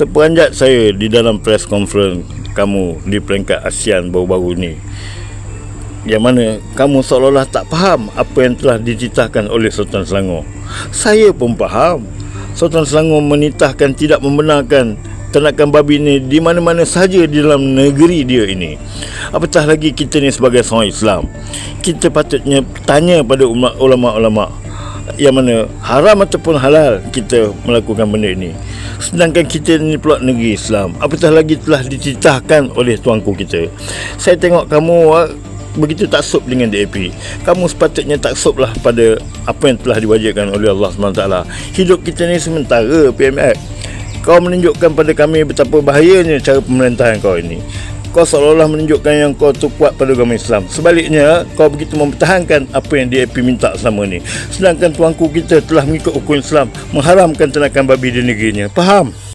Terperanjat saya di dalam press conference kamu di peringkat ASEAN baru-baru ni, yang mana kamu seolah-olah tak faham apa yang telah dititahkan oleh Sultan Selangor. Saya pun faham. Sultan Selangor menitahkan tidak membenarkan ternakan babi ni di mana-mana sahaja di dalam negeri dia ini. Apatah lagi kita ni sebagai seorang Islam, kita patutnya tanya pada ulama-ulama yang mana haram ataupun halal kita melakukan benda ini. Sedangkan kita ni pula negeri Islam, apatah lagi telah dititahkan oleh tuanku kita. Saya tengok kamu begitu taksub dengan DAP. Kamu sepatutnya taksublah pada apa yang telah diwajibkan oleh Allah SWT. Hidup kita ni sementara, PMF. Kau menunjukkan pada kami betapa bahayanya cara pemerintahan kau ini. Kau seolah-olah menunjukkan yang kau tu kuat pada agama Islam. Sebaliknya, kau begitu mempertahankan apa yang DAP minta selama ni. Sedangkan tuanku kita telah mengikut hukum Islam, mengharamkan ternakan babi di negerinya. Faham?